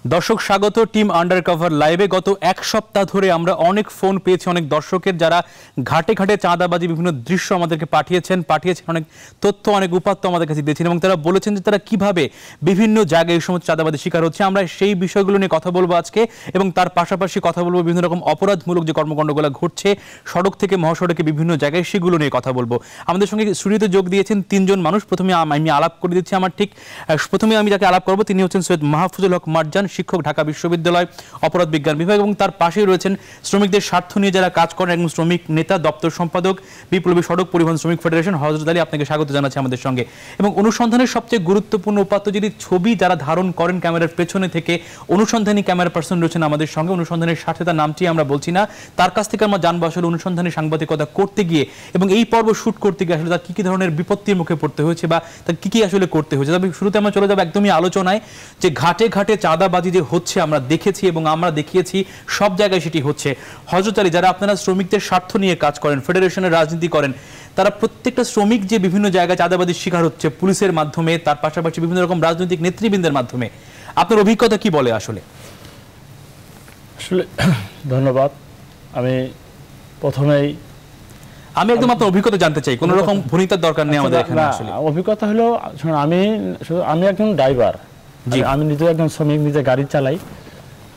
দর্শক স্বাগত team undercover লাইভে। গত এক সপ্তাহ ধরে আমরা অনেক ফোন পেয়েছি অনেক দর্শকের, যারা ঘাটে ঘাটে চাঁদাবাজি বিভিন্ন দৃশ্য আমাদেরকে পাঠিয়েছেন অনেক তথ্য, অনেক উপাত্ত আমাদের কাছে দিয়েছেন এবং তারা বলেছেন যে তারা কিভাবে বিভিন্ন জায়গায় এই সমস্ত চাঁদাবাজি শিকার হচ্ছে। আমরা সেই বিষয়গুলো নিয়ে কথা বলবো আজকে এবং তার পাশাপাশি কথা বলবো বিভিন্ন রকম অপরাধমূলক যে কর্মকাণ্ডগুলো ঘটছে সড়ক থেকে মহাসড়কে বিভিন্ন জায়গায়, সেগুলো নিয়ে কথা বলবো। আমাদের সঙ্গে স্টুডিওতে যোগ দিয়েছেন তিনজন মানুষ। প্রথমে আমি আলাপ করে দিচ্ছি। আমার ঠিক প্রথমে আমি যাকে আলাপ করবো তিনি হচ্ছেন সৈয়দ মাহফুজুল হক মারজান, শিক্ষক, ঢাকা বিশ্ববিদ্যালয় অপরাধ বিজ্ঞান বিভাগ, এবং তার পাশেই রয়েছেন শ্রমিকদের স্বার্থ নিয়ে যারা কাজ করেন একজন শ্রমিক নেতা, দপ্তর সম্পাদক, বিপ্লবী সড়ক পরিবহন শ্রমিক ফেডারেশন হযরত আলী। আপনাকে স্বাগত জানাচ্ছি আমাদের সঙ্গে। এবং অনুসন্ধানের সবচেয়ে গুরুত্বপূর্ণ উপাত্ত যদি ছবি যারা ধারণ করেন ক্যামেরার পেছনে থেকে, অনুসন্ধানী ক্যামেরা পার্সন রয়েছেন আমাদের সঙ্গে। অনুসন্ধানের সাথে তার নামটি আমরা বলছি না, তার কাছ থেকে আমরা জানবো আসলে অনুসন্ধানী সাংবাদিকতা করতে গিয়ে এবং এই পর্ব শুট করতে গিয়ে আসলে তার কি কি ধরনের বিপত্তির মুখে পড়তে হয়েছে বা তার কি কি আসলে করতে হয়েছে। তবে শুরুতে আমরা চলে যাবো একদমই আলোচনায় যে ঘাটে ঘাটে চাঁদাবাজি যে হচ্ছে আমরা দেখেছি এবং আমরা দেখিয়েছি, সব জায়গায় সেটি হচ্ছে। হযরত আলী, যারা আপনারা শ্রমিকদের স্বার্থ নিয়ে কাজ করেন, ফেডারেশনের রাজনীতি করেন, তারা প্রত্যেকটা শ্রমিক যে বিভিন্ন জায়গায় চাঁদাবাজির শিকার হচ্ছে পুলিশের মাধ্যমে, তার পাশাপাশি বিভিন্ন রকম রাজনৈতিক নেতৃবৃন্দের মাধ্যমে, আপনার অভিজ্ঞতা কি বলে? আসলে ধন্যবাদ। আমি প্রথমেই একদম আপনার অভিজ্ঞতা জানতে চাই, কোন রকম ভনিতার দরকার নেই আমাদের এখানে। আসলে অভিজ্ঞতা হলো, আমি একজন ড্রাইভার, আমি নিজে একজন শ্রমিক, নিজে গাড়ি চালাই।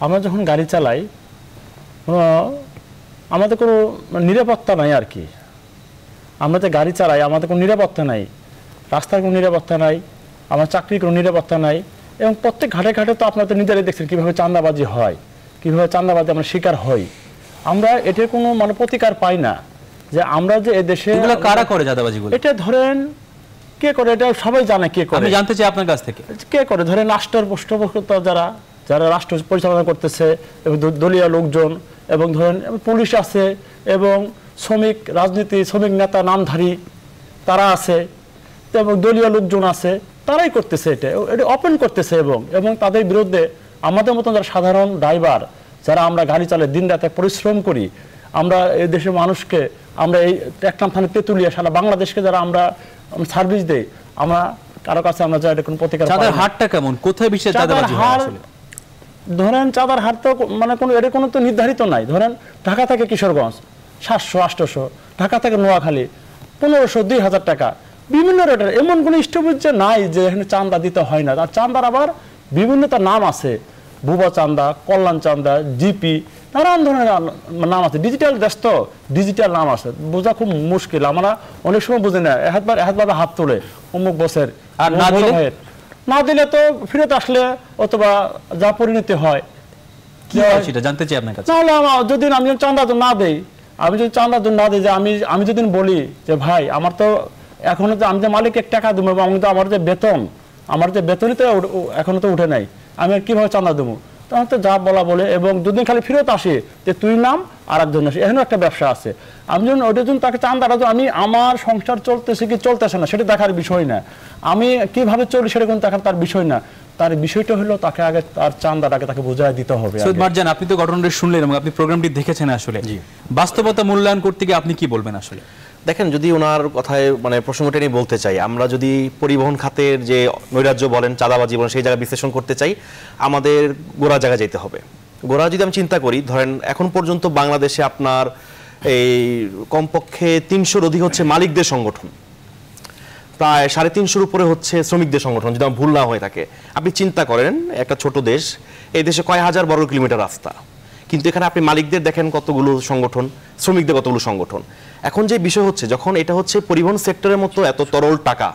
আমরা যখন গাড়ি চালাই আমাদের কোনো নিরাপত্তা নাই আর কি। আমরা যে গাড়ি চালাই আমাদের কোনো নিরাপত্তা নাই, রাস্তার কোনো নিরাপত্তা নাই, আমার চাকরির কোনো নিরাপত্তা নাই। এবং প্রত্যেক ঘাটে ঘাটে তো আপনারা তো নিজেরাই দেখছেন কীভাবে চাঁদাবাজি হয়, কীভাবে চাঁদাবাজি আমরা শিকার হই। আমরা এটার কোনো প্রতিকার পাই না যে আমরা যে এদেশে কারা করে চাঁদাবাজিগুলো। এটা ধরেন কে করে, এটা সবাই জানে কে করে। আমি জানতে চাই আপনার কাছ থেকে কে করে। ধরেন রাষ্ট্রের পৃষ্ঠপোষকতা যারা রাষ্ট্র পরিচালনা করতেছে এবং দলীয় লোকজন, এবং ধরেন পুলিশ আছে এবং শ্রমিক রাজনীতি, শ্রমিক নেতা নামধারী তারা আছে এবং দলীয় লোকজন আছে, তারাই করতেছে এটা ওপেন করতেছে। এবং তাদের বিরুদ্ধে আমাদের মতন যারা সাধারণ ড্রাইভার, যারা আমরা গাড়ি চালাই, দিন রাতে পরিশ্রম করি, আমরা এই দেশের মানুষকে, আমরা এই টেকনাফ থানা, তেঁতুলিয়া, সারা বাংলাদেশকে যারা আমরা সার্ভিস দেই, আমরা কারো কাছে আমরা যাই কোনো প্রতিকার। চাঁদার হারটা কেমন, কোথায় বেশি চাঁদাবাজি হয় আসলে? ধরেন চাঁদার হার তো কোনো এর কোনো তো নির্ধারিত নাই। ধরেন ঢাকা থেকে কিশোরগঞ্জ 700-800, ঢাকা থেকে নোয়াখালী 1500, 2000 টাকা, বিভিন্ন রেটের। এমন কোনো স্টপেজ নাই যে এখানে চাঁদা দিতে হয় না। তার চাঁদার আবার বিভিন্ন তার নাম আছে, বুবা চাঁদা, কল্যাণ চাঁদা, জিপি, নানান ধরনের নাম আছে। ডিজিটাল দেশ তো, ডিজিটাল নাম আছে, বোঝা খুব মুশকিল। আমরা অনেক সময় বুঝি না, একবার হাত তোলে অমুক বছর, আর না দিলে তো ফিরত আসলে অথবা যা পরিণতি হয় সেটা জানতে চাই আপনার কাছে। তাহলে যদি আমি চাঁদা না দেই, যে আমি যদি বলি যে ভাই আমার তো এখনো যে আমি যে মালিককে টাকা দেবো, আমি তো আমার যে বেতনই তো এখনো তো উঠে নাই, আমি কিভাবে চাঁদা দেবো? তখন তো যা বলা বলে, এবং দুদিন খালি ফেরত আসে যে তুই নাম আর একজন আসে। এখানেও একটা ব্যবসা আছে। আমি যখন ওটার জন্য তাকে চাঁদাটা, আমি আমার সংসার চলতেছে কি চলতেছে না সেটা দেখার বিষয় না, আমি কিভাবে চলি সেটা কিন্তু দেখার তার বিষয় না। তার বিষয়টা হলো তাকে আগে তার চাঁদাটাকে তাকে বোঝায় দিতে হবে। সৈয়দ মারজান, আপনি তো ঘটনাটা শুনলেন এবং আপনি প্রোগ্রামটি দেখেছেন। আসলে বাস্তবতা মূল্যায়ন করতে গিয়ে আপনি কি বলবেন? আসলে দেখেন, যদি ওনার কথায় প্রসঙ্গটা নিয়ে বলতে চাই, আমরা যদি পরিবহন খাতের যে নৈরাজ্য বলেন, চাঁদাবাজি বলেন, সেই জায়গায় বিশ্লেষণ করতে চাই, আমাদের গোড়া জায়গায় যেতে হবে। গোড়া যদি আমি চিন্তা করি, ধরেন এখন পর্যন্ত বাংলাদেশে আপনার এই কমপক্ষে 300-র অধিক হচ্ছে মালিকদের সংগঠন, প্রায় 350-র উপরে হচ্ছে শ্রমিকদের সংগঠন, যদি আমার ভুল না হয়ে থাকে। আপনি চিন্তা করেন, একটা ছোট দেশ, এই দেশে কয় হাজার বর্গ কিলোমিটার রাস্তা, কিন্তু এখানে আপনি মালিকদের দেখেন কতগুলো সংগঠন, শ্রমিকদের কতগুলো সংগঠন। এখন যে বিষয় হচ্ছে, যখন এটা হচ্ছে পরিবহন সেক্টরের মতো এত তরল টাকা,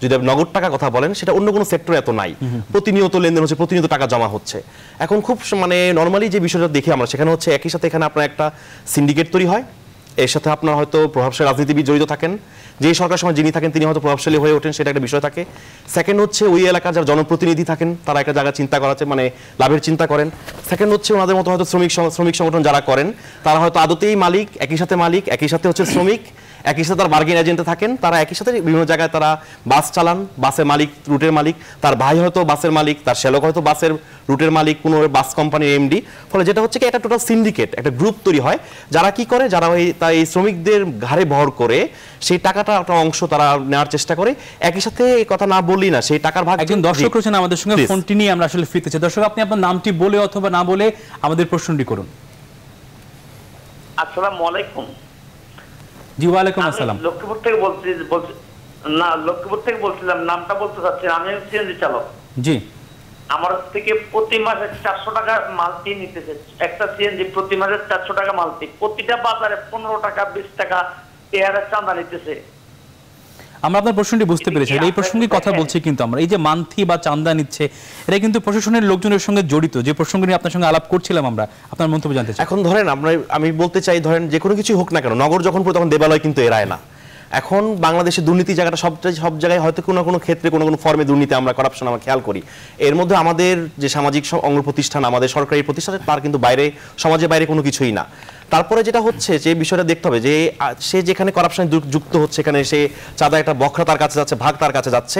যদি আপনি নগদ টাকা কথা বলেন, সেটা অন্য কোনো সেক্টরে এত নাই। প্রতিনিয়ত লেনদেন হচ্ছে, প্রতিনিয়ত টাকা জমা হচ্ছে। এখন খুব নর্মালি যে বিষয়টা দেখি আমরা, সেখানে হচ্ছে একই সাথে এখানে আপনার একটা সিন্ডিকেট তৈরি হয়, এর সাথে আপনার হয়তো প্রভাবশালী রাজনীতিবিদ জড়িত থাকেন, যে সরকার সময় যিনি থাকেন তিনি হয়তো প্রভাবশালী হয়ে ওঠেন, সেটা একটা বিষয় থাকে। সেকেন্ড হচ্ছে ওই এলাকার যারা জনপ্রতিনিধি থাকেন তারা একটা জায়গা চিন্তা করাচ্ছে, লাভের চিন্তা করেন। সেকেন্ড হচ্ছে ওনাদের মতো হয়তো শ্রমিক সংগঠন যারা করেন তারা হয়তো আদতেই মালিক, একই সাথে হচ্ছে শ্রমিক, একই সাথে তার বার্গেন এজেন্টে থাকেন, তারা একই সাথে বিভিন্ন জায়গায় তারা বাস চালান, বাসের মালিক, রুটের মালিক, তার ভাই হয়তো বাসের মালিক, তার শ্যালক হয়তো বাসের রুটের মালিক, কোনো বাস কোম্পানির এমডি। ফলে যেটা হচ্ছে কি একটা টোটাল সিন্ডিকেট, একটা গ্রুপ তৈরি হয়, যারা কি করে, যারা এই শ্রমিকদের ঘাড়ে ভর করে সেই টাকাটা একটা অংশ তারা নেওয়ার চেষ্টা করে। একই সাথে এই কথা না বললেই না, সেই টাকার ভাগ একজন দর্শক রয়েছেন আমাদের সঙ্গে, ফোনটি নিয়ে আমরা আসলে ফিরতে চাই। দর্শক, আপনি আপনার নামটি বলে অথবা না বলে আমাদের প্রশ্নটি করুন। আসসালামু আলাইকুম। জি, ওয়ালাইকুম আসসালাম। লক্ষ্মীপুর থেকে বলছিলাম, নামটা বলতে চাচ্ছি। আমি সিএনজি চালক। জি। আমার থেকে প্রতি মাসে 400 টাকা মালতি নিতেছে, একটা সিএনজি প্রতি মাসে 400 টাকা মালতি, প্রতিটা বাজারে 15 টাকা 20 টাকা এয়ারের চাঁদা নিতেছে। আমরা আপনার প্রশ্নটি বুঝতে পেরেছি, এই প্রসঙ্গে কথা বলছি। কিন্তু আমরা এই যে মান্থি বা চাঁদা নিচ্ছে, এটা কিন্তু প্রশাসনের লোকজনের সঙ্গে জড়িত, যে প্রসঙ্গ নিয়ে আপনার সঙ্গে আলাপ করছিলাম আমরা, আপনার মন্তব্য জানতে চাই। এখন ধরেন আমি বলতে চাই, ধরেন যে কোনো কিছু হোক না কেন, নগর যখন পুরো তখন দেবালয় কিন্তু এড়ায় না। এখন বাংলাদেশে দুর্নীতি জায়গাটা সব জায়গায় হয়তো কোনো কোনো ক্ষেত্রে কোনো কোনো ফর্মে দুর্নীতি আমরা করাপশন আমরা খেয়াল করি। এর মধ্যে আমাদের যে সামাজিক অঙ্গ প্রতিষ্ঠান, আমাদের সরকারি প্রতিষ্ঠান, তার কিন্তু বাইরে, সমাজের বাইরে কোনো কিছুই না। তারপরে যেটা হচ্ছে যে বিষয়টা দেখতে হবে যে সে যেখানে করাপশনে যুক্ত হচ্ছে, এখানে সে চাঁদা একটা বখরা তার কাছে যাচ্ছে, ভাগ তার কাছে যাচ্ছে,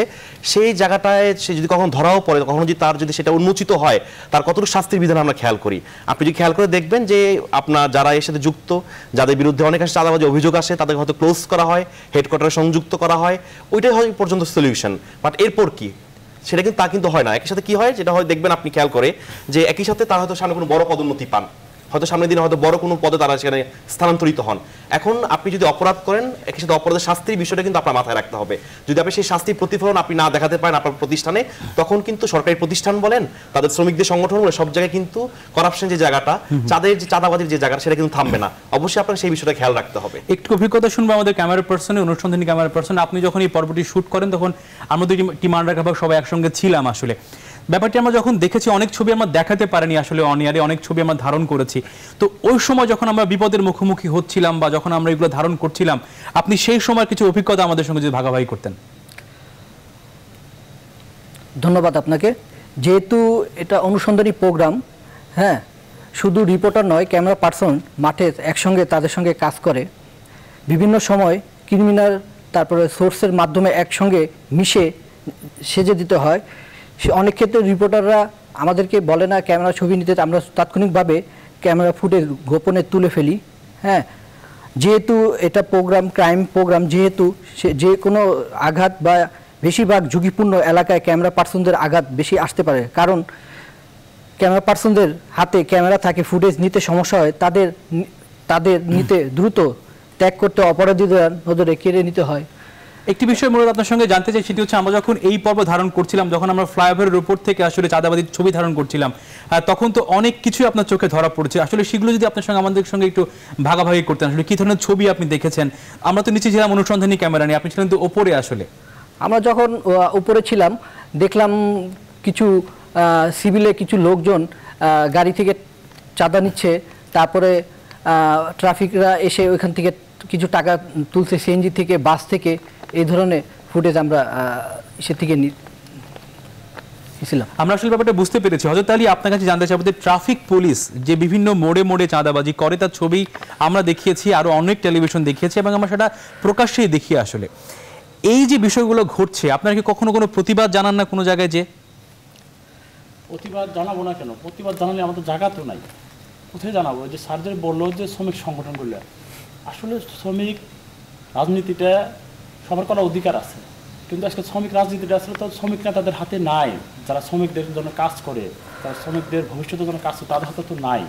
সেই জায়গাটায় সে যদি কখনো ধরাও পড়ে, কখনো যদি তার যদি সেটা উন্মোচিত হয়, তার কতটুকু শাস্তির বিধান আমরা খেয়াল করি। আপনি যদি খেয়াল করে দেখবেন যে আপনার যারা এর সাথে যুক্ত, যাদের বিরুদ্ধে অনেক চাঁদাবাজি অভিযোগ আসে, তাদেরকে হয়তো ক্লোজ করা হয়, হেডকোয়ার্টারে সংযুক্ত করা হয়, ওইটাই হয় পর্যন্ত সলিউশন। বাট এরপর কি, সেটা কিন্তু তা কিন্তু হয় না। একই সাথে কি হয়, যেটা হয় দেখবেন আপনি খেয়াল করে, যে একই সাথে তারা হয়তো সামনে কোনো বড় পদোন্নতি পান, হয়তো সামনের দিনে হয়তো বড় কোনো পদে তারা সেখানে স্থানান্তরিত হন। এখন আপনি যদি অপরাধ করেন, একই সাথে অপরাধের শাস্তির বিষয়টা কিন্তু আপনার মাথায় রাখতে হবে। যদি আপনি সেই শাস্তির প্রতিফলন আপনি না দেখাতে পারেন আপনার প্রতিষ্ঠানে, তখন কিন্তু সরকারি প্রতিষ্ঠান বলেন, তাদের শ্রমিকদের সংগঠন বলে, সব জায়গায় কিন্তু করাপশন যে জায়গাটা, চাঁদাবাজির যে জায়গাটা, সেটা কিন্তু থামবে না। অবশ্যই আপনার সেই বিষয়টা খেয়াল রাখতে হবে। একটু অভিজ্ঞতা শুনবো আমাদের ক্যামেরা পার্সনের, অনুসন্ধানী ক্যামেরা পার্সন। আপনি যখন এই পর্বটি শুট করেন, তখন আমরা দুই টিম আন্ডারকভার সবাই একসঙ্গে ছিলাম। আসলে ব্যাপারটি আমরা যখন দেখেছি, অনেক ছবি আমরা দেখাতে পারিনি আসলে অনিয়ারে, অনেক ছবি আমরা ধারণ করেছি। তো ওই সময় যখন আমরা বিপদের মুখোমুখি হচ্ছিলাম বা যখন আমরা এগুলো ধারণ করছিলাম, আপনি সেই সময় কিছু অভিজ্ঞতা আমাদের সঙ্গে যদি ভাগাভাগি করতেন। ধন্যবাদ আপনাকে। যেহেতু এটা অনুসন্ধানী প্রোগ্রাম, হ্যাঁ, শুধু রিপোর্টার নয়, ক্যামেরা পার্সন মাঠে একসঙ্গে তাদের সঙ্গে কাজ করে। বিভিন্ন সময় ক্রিমিনাল তারপরে সোর্সের মাধ্যমে একসঙ্গে মিশে সেজে দিতে হয়। অনেক ক্ষেত্রে রিপোর্টাররা আমাদেরকে বলে না ক্যামেরা ছবি নিতে, আমরা তাৎক্ষণিকভাবে ক্যামেরা ফুটেজ গোপনে তুলে ফেলি। হ্যাঁ, যেহেতু এটা প্রোগ্রাম, ক্রাইম প্রোগ্রাম, যেহেতু যে কোনো আঘাত বা বেশিরভাগ ঝুঁকিপূর্ণ এলাকায় ক্যামেরা পার্সনদের আঘাত বেশি আসতে পারে, কারণ ক্যামেরা পার্সনদের হাতে ক্যামেরা থাকে, ফুটেজ নিতে সমস্যা হয়, তাদের নিতে দ্রুত ত্যাগ করতে অপরাধীদের নজরে কেড়ে নিতে হয়। একটি বিষয় মূলত আপনার সঙ্গে জানতে চাই, সেটি হচ্ছে আমরা যখন এই পর্ব ধারণ করছিলাম, যখন আমরা ফ্লাইওভারের উপর থেকে আসলে চাঁদাবাজির ছবি ধারণ করছিলাম, তখন তো অনেক কিছুই আপনার চোখে ধরা পড়ছে। আসলে সেগুলো যদি আপনার সঙ্গে আমাদের সঙ্গে একটু ভাগাভাগি করতেন, আসলে কি ধরনের ছবি আপনি দেখেছেন? আমরা তো নিচে ছিলাম অনুসন্ধানী ক্যামেরা নিয়ে, আপনি ছিলেন তো ওপরে। আসলে আমরা যখন উপরে ছিলাম, দেখলাম কিছু সিভিলে কিছু লোকজন গাড়ি থেকে চাঁদা নিচ্ছে, তারপরে ট্রাফিকরা এসে ওইখান থেকে কিছু টাকা তুলছে, সিএনজি থেকে, বাস থেকে। এই ধরনের ফুটেজ আমরা সে থেকে নিয়েছিলাম। আমরা আসলে ব্যাপারটা বুঝতে পেরেছি। হযরত আলী, আপনার কাছে জানতে চাইবো যে ট্রাফিক পুলিশ যে বিভিন্ন মোড়ে মোড়ে চাঁদাবাজি করে, তার ছবি আমরা দেখিয়েছি, আরো অনেক টেলিভিশন দেখিয়েছি, এবং আমরা সেটা প্রকাশ্যেই দেখি। আসলে এই যে বিষয়গুলো ঘটছে, আপনারা কি কখনো কোনো প্রতিবাদ জানান না কোনো জায়গায়? যে প্রতিবাদ জানাবো না কেন? প্রতিবাদ জানালে আমাদের জায়গা তো নাই, কোথায় জানাবো? যে স্যারদের বললো যে শ্রমিক সংগঠনগুলো, আসলে শ্রমিক রাজনীতিটা সবার করার অধিকার আছে, কিন্তু আজকে শ্রমিক রাজনীতিটা আসলে তো শ্রমিকরা তাদের হাতে নাই। যারা শ্রমিকদের জন্য কাজ করে, যারা শ্রমিকদের ভবিষ্যতের জন্য কাজ করে, তাদের হাতে তো নাই।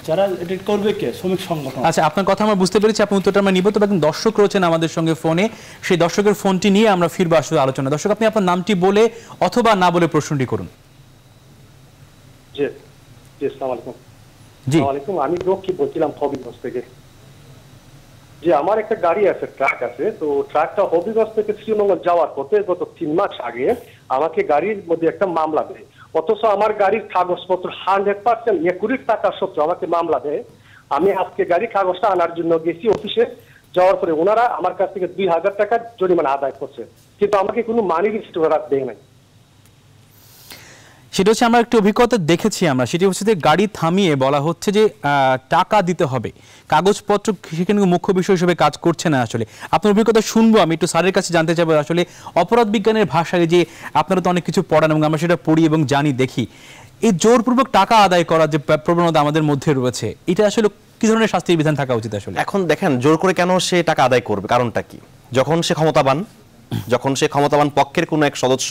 যারা এটা করবে কে? শ্রমিক সংগঠন। আচ্ছা, আপনার কথা আমরা বুঝতে পেরেছি, আপনি উত্তরটা আমরা নিব। তবে একজন দর্শক রয়েছেন আমাদের সঙ্গে ফোনে, সেই দর্শকের ফোনটি নিয়ে আমরা ফিরবো আসলে আলোচনা। দর্শক, আপনি আপনার নামটি বলে অথবা না বলে প্রশ্নটি করুন। জি, আসসালামু আলাইকুম। জি, ওয়ালাইকুম। আমি রক্ষী বলছিলাম হবিগঞ্জ থেকে। যে আমার একটা গাড়ি আছে, ট্রাক আছে, তো ট্রাকটা হবিগঞ্জ থেকে শ্রীমঙ্গল যাওয়ার পথে গত 3 মাস আগে আমাকে গাড়ির মধ্যে একটা মামলা দেয়। অথচ আমার গাড়ির কাগজপত্র 100% একুরেট টাকা সত্ত্বেও আমাকে মামলা দেয়। আমি আজকে গাড়ির কাগজটা আনার জন্য গেছি অফিসে, যাওয়ার পরে ওনারা আমার কাছ থেকে 2000 টাকার জরিমানা আদায় করছে, কিন্তু আমাকে কোনো মানি রিসিপ্ট ওরা দেয় নাই। সেটা হচ্ছে আমরা একটু অভিজ্ঞতা দেখেছি আমরা, সেটি হচ্ছে যে গাড়ি থামিয়ে বলা হচ্ছে যে টাকা দিতে হবে, কাগজপত্র সেখানে মুখ্য বিষয় হিসেবে কাজ করছে না। আসলে আপনার অভিজ্ঞতা শুনবো, আমি একটু স্যারের কাছে জানতে চাইবো আসলে অপরাধ বিজ্ঞানের ভাষায় যে আপনারা তো অনেক কিছু পড়ান এবং আমরা সেটা পড়ি এবং জানি দেখি, এই জোরপূর্বক টাকা আদায় করার যে প্রবণতা আমাদের মধ্যে রয়েছে, এটা আসলে কি ধরনের শাস্তির বিধান থাকা উচিত আসলে? এখন দেখেন জোর করে কেন সে টাকা আদায় করবে, কারণটা কি? যখন সে ক্ষমতাবান পক্ষের কোনো এক সদস্য,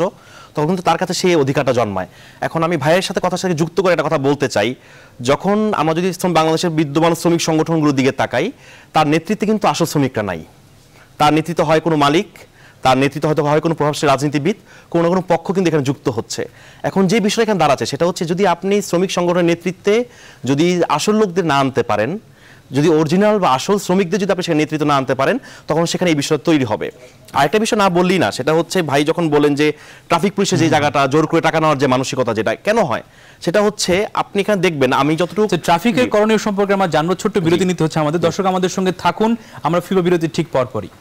তখন কিন্তু তার কাছে সেই অধিকারটা জন্মায়। এখন আমি ভাইয়ের সাথে কথার সাথে যুক্ত করে একটা কথা বলতে চাই, যখন আমরা যদি বাংলাদেশের বিদ্যমান শ্রমিক সংগঠনগুলোর দিকে তাকাই, তার নেতৃত্বে কিন্তু আসল শ্রমিকরা নাই। তার নেতৃত্ব হয় কোনো মালিক, তার নেতৃত্ব হয়তো হয় কোনো প্রভাবশালী রাজনীতিবিদ, কোনো না কোনো পক্ষ কিন্তু এখানে যুক্ত হচ্ছে। এখন যে বিষয় এখানে দাঁড়াচ্ছে সেটা হচ্ছে, যদি আপনি শ্রমিক সংগঠনের নেতৃত্বে যদি আসল লোকদের না আনতে পারেন, যদি অরিজিনাল বা আসল শ্রমিকদের যদি আপনি সেখানে নেতৃত্ব না আনতে পারেন, তখন সেখানে এই বিষয় তৈরি হবে। আরেকটা বিষয় না বললেই না, সেটা হচ্ছে ভাই যখন বলেন যে ট্রাফিক পুলিশের যে জায়গাটা জোর করে টাকা নেওয়ার যে মানসিকতা, যেটা কেন হয় সেটা হচ্ছে, আপনি এখানে দেখবেন আমি যতটুকু ট্রাফিকের করণীয় সম্পর্কে আমরা জানবো, ছোট্ট বিরতি নিতে হচ্ছে আমাদের। দর্শক আমাদের সঙ্গে থাকুন, আমরা ফিরব বিরতির ঠিক পরপরই।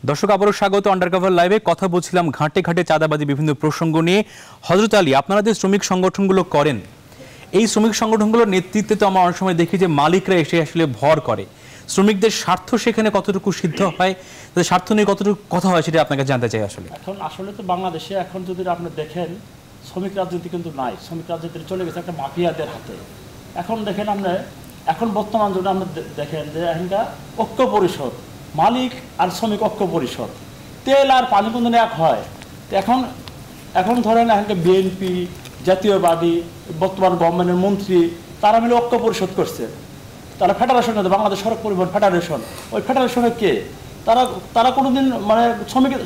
দর্শক আবারও স্বাগত আন্ডারকভার লাইভে। কথা বলছিলাম ঘাটে ঘাটে চাঁদাবাজি বিভিন্ন প্রসঙ্গ নিয়ে। হযরত আলী, আপনারা যে শ্রমিক সংগঠনগুলো করেন, এই শ্রমিক সংগঠনগুলোর নেতৃত্বে তো আমরা অনেক সময় দেখি যে মালিকরা এসে আসলে ভর করে, শ্রমিকদের স্বার্থ সেখানে কতটুকু সিদ্ধ হয়, তাদের স্বার্থ নিয়ে কতটুকু কথা হয়, সেটা আপনাকে জানতে চাই আসলে। এখন আসলে তো বাংলাদেশে এখন যদি আপনি দেখেন, শ্রমিক রাজনীতি কিন্তু নাই, শ্রমিক রাজনীতি চলে গেছে একটা মাফিয়াদের হাতে। এখন দেখেন আমরা, এখন বর্তমান যদি আমরা দেখেন যে এখানকার ঐক্য পরিষদ, মালিক আর শ্রমিক ঐক্য পরিষদ, তেল আর পানি কোন এক হয়। তো এখন ধরেন এখানকার বিএনপি, জাতীয়বাদী, বর্তমান গভর্নমেন্টের মন্ত্রী, তারা মিলে ঐক্য পরিষদ করছে। তারা ফেডারেশন, বাংলাদেশ সড়ক পরিবহন ফেডারেশন, ওই ফেডারেশনে কে? তারা কোনোদিন মানে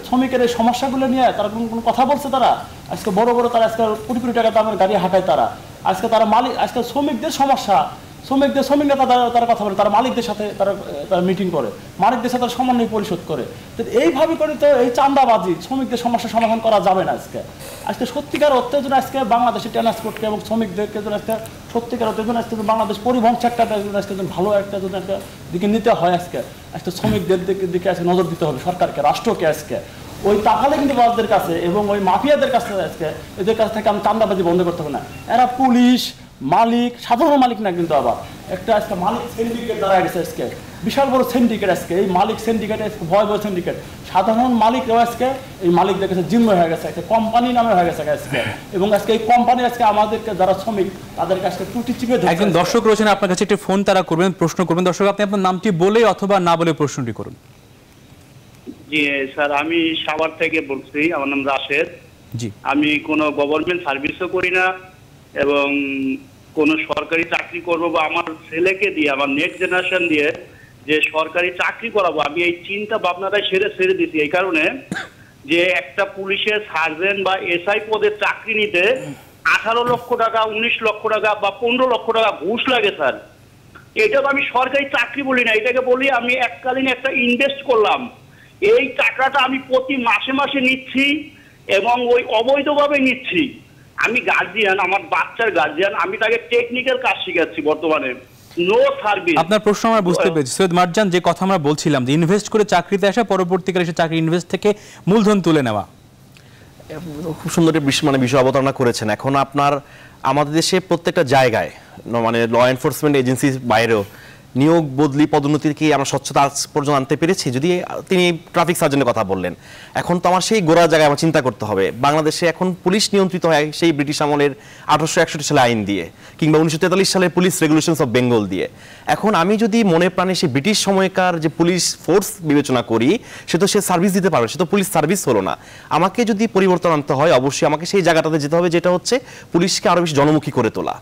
শ্রমিকের এই সমস্যাগুলো নিয়ে তারা কোনো কথা বলছে? তারা আজকে বড় তারা আজকে কোটি কোটি টাকা দামের গাড়ি হাঁটায়, আজকে তারা মালিক, আজকে শ্রমিকদের সমস্যা, শ্রমিকরা তারা কথা বলে, তারা মালিকদের সাথে তারা মিটিং করে, মালিকদের সাথে সমন্বয় পরিশোধ করে। তো এইভাবে করে তো এই চাঁদাবাজি শ্রমিকদের সমস্যা সমাধান করা যাবে না। আজকে সত্যিকার অর্থে জন্য আজকে বাংলাদেশের ট্রান্সপোর্টকে এবং শ্রমিকদেরকে জন্য আজকে সত্যিকার অর্থে জন্য আজকে বাংলাদেশ পরিবহন সেক্টরটা আজকে ভালো একটা জন্য একটা দিকে নিতে হয়। আজকে শ্রমিকদের দিকে আজকে নজর দিতে হবে সরকারকে, রাষ্ট্রকে। আজকে ওই তাহলে কিন্তু বাসদের কাছে এবং ওই মাফিয়াদের কাছে আজকে এদের কাছ থেকে আমি চাঁদাবাজি বন্ধ করতে হবে না। এরা পুলিশ, মালিক, সাধারণ মালিক না, কিন্তু আবার একটা আজকে মালিক সিন্ডিকেট দাঁড়া গেছে, আজকে বিশাল বড় সিন্ডিকেট। আজকে এই মালিক সিন্ডিকেট, ভয়াবহ সিন্ডিকেট, সাধারণ মালিকরাও আজকে এই মালিকদের কাছে জিম্ম হয়ে গেছে, একটা কোম্পানি নামে হয়ে গেছে আজকে। এবং আজকে এই কোম্পানি আজকে আমাদেরকে যারা শ্রমিক তাদের কাছে টুটি চিপে ধরে। একজন দর্শক রয়েছেন আপনার কাছে, একটি ফোন তারা করবেন, প্রশ্ন করবেন। দর্শক আপনি আপনার নামটি বলে অথবা না বলে প্রশ্নটি করুন। জি স্যার, আমি সাভার থেকে বলছি, আমার নাম রাশেদ। জি, আমি কোনো গভর্নমেন্ট সার্ভিসও করি না এবং কোন সরকারি চাকরি করবো বা আমার ছেলেকে দিয়ে, আমার নেক্সট জেনারেশন দিয়ে যে সরকারি চাকরি করাবো, আমি এই চিন্তা ভাবনাটাই ছেড়ে দিছি। এই কারণে যে একটা পুলিশের সার্জেন্ট বা এসআই পদের চাকরি নিতে 18 লক্ষ টাকা, 19 লক্ষ টাকা বা 15 লক্ষ টাকা ঘুষ লাগে স্যার। এটা তো আমি সরকারি চাকরি বলি না, এটাকে বলি আমি এককালীন একটা ইনভেস্ট করলাম। এই টাকাটা আমি প্রতি মাসে মাসে নিচ্ছি এবং ওই অবৈধভাবে নিচ্ছি। আমি গার্জিয়ান, আমার বাচ্চার গার্জিয়ান, আমি তাকে টেকনিক্যাল কাজ শিখাচ্ছি বর্তমানে, নো সার্ভিস। আপনার প্রশ্ন আমরা বুঝতে পেরেছি সৈয়দ মারজান, যে কথা আমরা বলছিলাম যে ইনভেস্ট করে চাকরিতে আসা, পরবর্তীকালে এসে চাকরি ইনভেস্ট থেকে মূলধন তুলে নেওয়া। খুব সুন্দর বিষয় অবতারণা করেছেন। এখন আপনার আমাদের দেশে প্রত্যেকটা জায়গায় মানে ল এনফোর্সমেন্ট এজেন্সির বাইরেও নিয়োগ বদলি পদোন্নতির কি আমরা স্বচ্ছতা আজ পর্যন্ত আনতে পেরেছি? যদি তিনি ট্রাফিক সার্জনের কথা বললেন, এখন তো আমার সেই গোড়া জায়গায় আমার চিন্তা করতে হবে। বাংলাদেশে এখন পুলিশ নিয়ন্ত্রিত হয় সেই ব্রিটিশ আমলের 1861 সালে আইন দিয়ে, কিংবা 1943 সালের পুলিশ রেগুলেশনস অফ বেঙ্গল দিয়ে। এখন আমি যদি মনে প্রাণে সেই ব্রিটিশ সময়কার যে পুলিশ ফোর্স বিবেচনা করি, সে তো সে সার্ভিস দিতে পারবে, সে তো পুলিশ সার্ভিস হলো না। আমাকে যদি পরিবর্তন আনতে হয়, অবশ্যই আমাকে সেই জায়গাটাতে যেতে হবে যেটা হচ্ছে পুলিশকে আরো বেশি জনমুখী করে তোলা।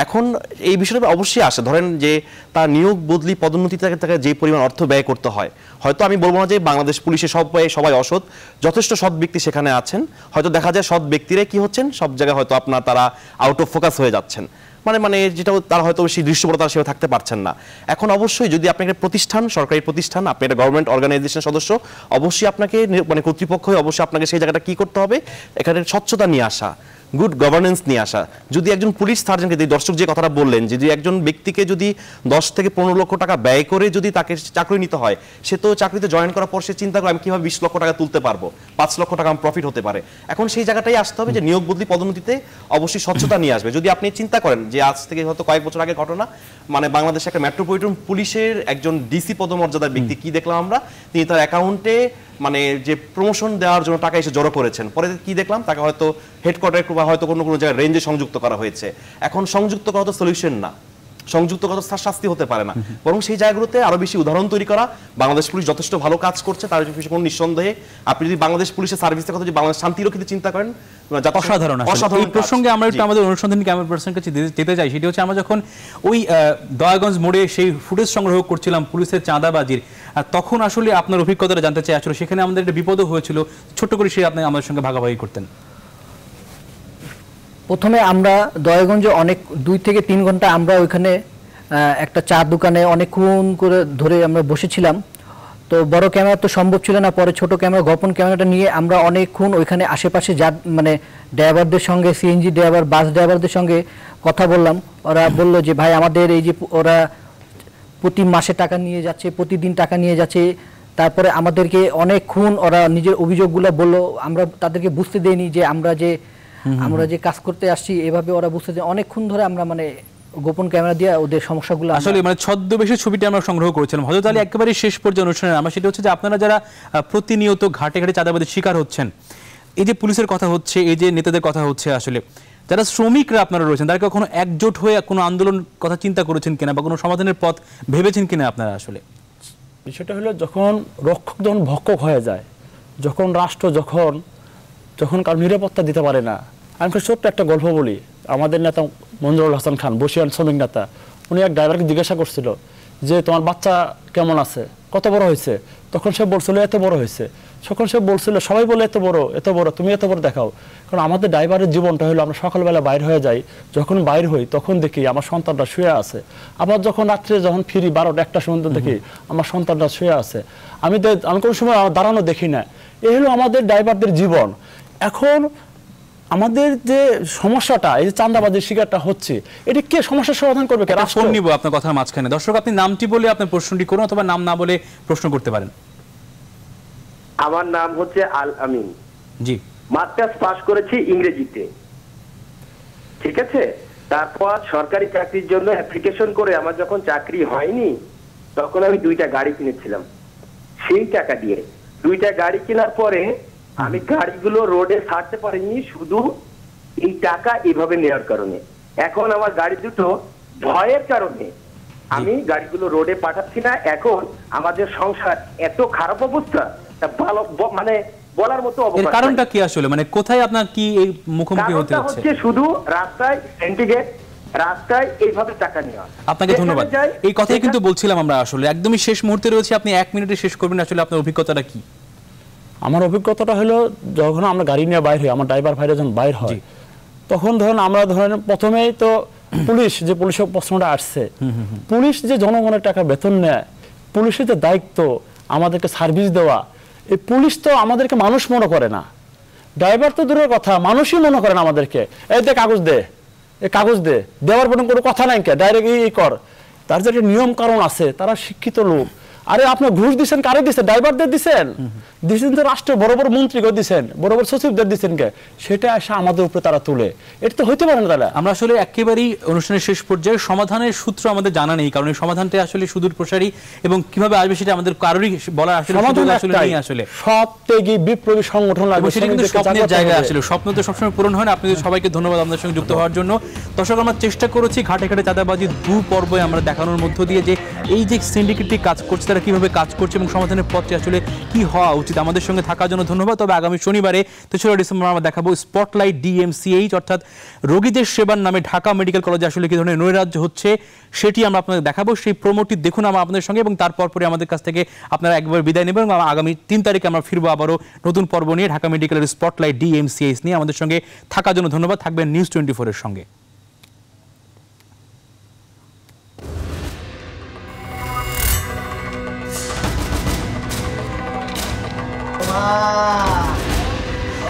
এখন এই বিষয়টা অবশ্যই আসে, ধরেন যে তার নিয়োগ বদলি পদোন্নতি তাকে যে পরিমাণ অর্থ ব্যয় করতে হয়, হয়তো আমি বলবো না যে বাংলাদেশ পুলিশে সবাই অসৎ, যথেষ্ট সৎ ব্যক্তি সেখানে আছেন। হয়তো দেখা যায় সৎ ব্যক্তিরা কি হচ্ছেন, সব জায়গায় হয়তো তারা আউট অফ ফোকাস হয়ে যাচ্ছেন, মানে যেটা তারা হয়তো সেই দৃশ্যপরতা সেভাবে থাকতে পারছেন না। এখন অবশ্যই যদি আপনি একটা প্রতিষ্ঠান, সরকারি প্রতিষ্ঠান, আপনি একটা গভর্নমেন্ট অর্গানাইজেশনের সদস্য, অবশ্যই আপনাকে মানে কর্তৃপক্ষ অবশ্যই আপনাকে সেই জায়গাটা কি করতে হবে, এখানে স্বচ্ছতা নিয়ে আসা। গুড গভর্নেন্স নিয়ে আসা। যদি একজন পুলিশ সার্জনকে, দর্শক যে কথাটা বললেন, যদি একজন ব্যক্তিকে যদি 10 থেকে 15 লক্ষ টাকা ব্যয় করে যদি তাকে চাকরি নিতে হয়, সে তো চাকরিতে জয়েন করার পর সে চিন্তা করে আমি কিভাবে 20 লক্ষ টাকা তুলতে পারবো, 5 লক্ষ টাকা আমার প্রফিট হতে পারে। এখন সেই জায়গাটাই আসতে হবে যে নিয়োগ বদলি পদোন্নতিতে অবশ্যই স্বচ্ছতা নিয়ে আসবে। যদি আপনি চিন্তা করেন যে আজ থেকে হয়তো কয়েক বছর আগে ঘটনা, মানে বাংলাদেশে একটা মেট্রোপলিটন পুলিশের একজন ডিসি পদমর্যাদার ব্যক্তি, কি দেখলাম আমরা, তিনি তার অ্যাকাউন্টে মানে যে প্রমোশন দেওয়ার জন্য টাকা এসে জড়ো করেছেন, পরে কি দেখলাম তাকে হয়তো হেডকোয়ার্টার বা হয়তো কোনো কোনো জায়গায় রেঞ্জে সংযুক্ত করা হয়েছে। এখন সংযুক্ত করা তো সলিউশন না, সংযুক্ত কত শাস্তি হতে পারে না, বরং সেই জায়গাগুলোতে আরো বেশি উদাহরণ তৈরি করা। বাংলাদেশ পুলিশ যথেষ্ট ভালো কাজ করছে, তার বিষয়ে কোনো নিঃসন্দেহে। আপনি যদি বাংলাদেশ পুলিশের সার্ভিসের কথা, যদি বাংলাদেশ শান্তিরক্ষীদের চিন্তা করেন, অসাধারণ। এই প্রসঙ্গে আমরা একটু আমাদের অনুসন্ধানী ক্যামেরা পার্সনের কাছে যেতে চাই। সেটি হচ্ছে আমরা যখন ওই দয়াগঞ্জ মোড়ে সেই ফুটেজ সংগ্রহ করছিলাম পুলিশের চাঁদাবাজির, তখন আসলে আপনার অভিজ্ঞতাটা জানতে চাই। আসলে সেখানে আমাদের একটা বিপদও হয়েছিল, ছোট্ট করে সে আপনি আমাদের সঙ্গে ভাগাভাগি করতেন। প্রথমে আমরা দয়াগঞ্জে অনেক 2 থেকে 3 ঘন্টা আমরা ওইখানে একটা চা দোকানে অনেকক্ষণ করে ধরে আমরা বসেছিলাম। তো বড় ক্যামেরা তো সম্ভব ছিল না, পরে ছোট ক্যামেরা, গোপন ক্যামেরাটা নিয়ে আমরা অনেকক্ষণ ওইখানে আশেপাশে যা মানে ড্রাইভারদের সঙ্গে, সিএনজি ড্রাইভার, বাস ড্রাইভারদের সঙ্গে কথা বললাম। ওরা বলল যে ভাই আমাদের এই যে ওরা প্রতি মাসে টাকা নিয়ে যাচ্ছে, প্রতিদিন টাকা নিয়ে যাচ্ছে। তারপরে আমাদেরকে অনেকক্ষণ ওরা নিজের অভিযোগগুলো বললো, আমরা তাদেরকে বুঝতে দেইনি যে আমরা যে কাজ করতে আসছি, এভাবে ওরা বুঝতে দেয়। অনেকক্ষণ ধরে আমরা মানে গোপন ক্যামেরা দিয়ে ওদের সমস্যাগুলো আসলে মানে ছদ্মবেশী ছবিটি আমরা সংগ্রহ করেছিলাম। হযরত আলী একেবারে শেষ পর্যায়ে অনুষ্ঠানের আমরা সেটা হচ্ছে যে আপনারা যারা প্রতিনিয়ত ঘাটে ঘাটে চাঁদাবাজির শিকার হচ্ছেন, এই যে পুলিশের কথা হচ্ছে, এই যে নেতাদের কথা হচ্ছে, আসলে যারা শ্রমিকরা আপনারা রয়েছেন, তারা কখনো একজোট হয়ে কোনো আন্দোলন কথা চিন্তা করেছেন কিনা বা কোনো সমাধানের পথ ভেবেছেন কিনা আপনারা? আসলে বিষয়টা হলো যখন রক্ষক যখন ভক্ষক হয়ে যায়, যখন রাষ্ট্র যখন কারো নিরাপত্তা দিতে পারে না। আমি ছোট্ট একটা গল্প বলি। আমাদের নেতা মঞ্জুরুল হাসান খান, বসিয়ান শ্রমিক নেতা, উনি এক ড্রাইভারকে জিজ্ঞাসা করছিল যে তোমার বাচ্চা কেমন আছে, কত বড় হয়েছে? তখন সে বলছিল এত বড় হয়েছে। তখন সে বলছিল সবাই বলে এত বড়, তুমি এত বড় দেখাও। কারণ আমাদের ড্রাইভারের জীবনটা হলো আমরা সকালবেলা বাইর হয়ে যাই, যখন বাইর হই তখন দেখি আমার সন্তানটা শুয়ে আছে। আবার যখন রাত্রে যখন ফিরি 12টা-1টা সময় দেখি আমার সন্তানটা শুয়ে আছে। আমি কোনো সময় দাঁড়ানো দেখি না। এই হলো আমাদের ড্রাইভারদের জীবন। এখন আমাদের যে সমস্যাটা, এই যে চাঁদাবাজির শিকারটা হচ্ছে, এটা কে সমস্যার সমাধান করবে? ফোন নিব আপনার কথার মাঝখানে। দর্শক, আপনি নামটি বলে আপনার প্রশ্নটি করুন, অথবা নাম না বলে প্রশ্ন করতে পারেন। আমার নাম হচ্ছে আল আমিন। জি, মাস্টার্স পাস করেছি ইংরেজিতে, ঠিক আছে। তারপর সরকারি চাকরির জন্য অ্যাপ্লিকেশন করে আমার যখন চাকরি হয়নি, তখন আমি 2টা গাড়ি কিনেছিলাম সেই টাকা দিয়ে। 2টা গাড়ি কেনার পরে আমি গাড়িগুলো রোডে ছাড়তে পারিনি, শুধু এই টাকা এভাবে নেওয়ার কারণে। এখন আমার গাড়ি দুটো ভয়ের কারণে আমি গাড়িগুলো রোডে পাঠাচ্ছি না। এখন আমাদের সংসার এত খারাপ অবস্থা, মানে বলার মতো অবস্থা। এর কারণটা কি আসলে, মানে কোথায় আপনার কি এই মুখোমুখি হতে হচ্ছে? শুধু রাস্তায় সিন্ডিকেট, রাস্তায় এইভাবে টাকা নেওয়া। আপনাকে ধন্যবাদ। এই কথাই কিন্তু বলছিলাম আমরা। আসলে একদমই শেষ মুহূর্তে রয়েছে, আপনি 1 মিনিটে শেষ করবেন। আসলে আপনার অভিজ্ঞতাটা কি? আমার অভিজ্ঞতাটা হলো, যখন আমরা গাড়ি নিয়ে বাইর হই, আমার ড্রাইভার ভাইরা যখন বাইর হয়, তখন আমরা প্রথমেই তো পুলিশের প্রশ্নটা আসছে। পুলিশ যে জনগণের টাকা বেতন নেয়, পুলিশের যে দায়িত্ব আমাদেরকে সার্ভিস দেওয়া, এই পুলিশ তো আমাদেরকে মানুষ মনে করে না। ড্রাইভার তো দূরের কথা, মানুষই মনে করেন আমাদেরকে। এই দে কাগজ দে, এই কাগজ দে, দেওয়ার পর কোনো কথা নাই, কে ডাইরেক্ট এই কর। তার যে একটা নিয়ম কারণ আছে, তারা শিক্ষিত লোক। আরে আপনার ঘুষ দিচ্ছেন কারে দিচ্ছেন? ড্রাইভারদের দিচ্ছেন তো রাষ্ট্রের বড় বড় মন্ত্রীকে দিচ্ছেন, বড় বড় সচিবদের দিচ্ছেন কে? সেটা আসে আমাদের উপরে তারা তুলে। এটা তো হইতে পারে না। তাহলে আমরা আসলে একেবারেই অনুষ্ঠানের শেষ পর্যায়ে সমাধানের সূত্র আমাদের জানা নেই, কারণ এই সমাধানটা আসলে সুদূর প্রসারী এবং কিভাবে আসবে সেটা আমাদের কারোরই বলার আসলে নেই। আসলে সবথেকে বিপ্লবী সংগঠন লাগবে, সেটা কিন্তু স্বপ্নের জায়গা। আসলে স্বপ্ন তো সবসময় পূরণ হয় না। আপনাদের সবাইকে ধন্যবাদ আমাদের সঙ্গে যুক্ত হওয়ার জন্য। দর্শক, আমরা চেষ্টা করেছি ঘাটে ঘাটে চাঁদাবাজি 2 পর্বে আমরা দেখানোর মধ্য দিয়ে যে এই যে সিন্ডিকেটটি কাজ করছে, তারা কিভাবে কাজ করছে এবং সমাধানের পথটি আসলে কি হওয়া উচিত। আমাদের সঙ্গে থাকার জন্য ধন্যবাদ। তবে আগামী শনিবারে 3রা ডিসেম্বর আমরা দেখাবো স্পটলাইট DMCH, অর্থাৎ রোগীদের সেবার নামে ঢাকা মেডিকেল কলেজে আসলে কি ধরনের নৈরাজ্য হচ্ছে সেটি আমরা আপনাদের দেখাবো। সেই প্রোমোটি দেখুন আমরা আপনাদের সঙ্গে, এবং তারপর পরে আমাদের কাছ থেকে আপনারা একবার বিদায় নেবেন। আগামী 3 তারিখে আমরা ফিরবো আবারও নতুন পর্ব নিয়ে, ঢাকা মেডিকেলের স্পটলাইট DMCH নিয়ে। আমাদের সঙ্গে থাকার জন্য ধন্যবাদ। থাকবেন নিউজ 24 এর সঙ্গে।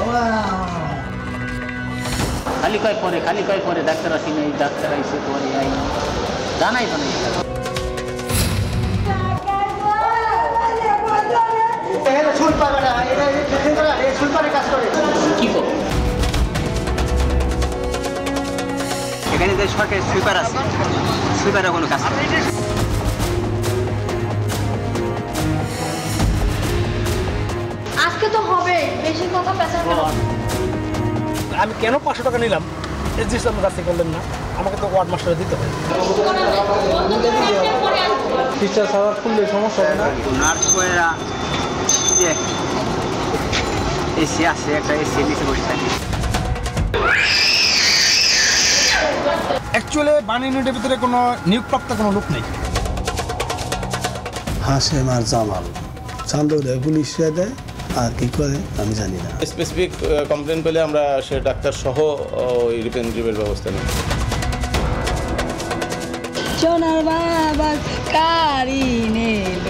Wow. পরে খালি কয় পরে ডাক্তার আসি নাই, ডাক্তার আইসে পরে আই জানাই তো নেই। কি করবো? এখানে যে সরকারি সুইপার আছে, সুইপারের কোনো কাজ নেই। আজকে তো হবে, বেশি কথা পেছানো। আমি কেন 500 টাকা নিলাম এই জিনিস আপনি কাছে করলেন না, আমাকে তো ওয়ার্ড মাস্টারে দিতে হবে। টিচার ছাড়া খুললে সমস্যা হবে না। নার্স বয়েরা যে এসি আছে, একটা এসি নিচে বসে থাকি। অ্যাকচুয়ালি বাণী ইউনিটের ভিতরে কোনো নিয়োগপ্রাপ্ত কোনো লোক নেই। হাসেম আর জামাল চান্দা দেয়, পুলিশ দেয়, আর কি করে আমি জানি না। স্পেসিফিক কমপ্লেন পেলে আমরা সে ডাক্তার সহ ওই রিপ্রেজেন্টেটিভের ব্যবস্থা নিই। সোনার বাবা কারি নেল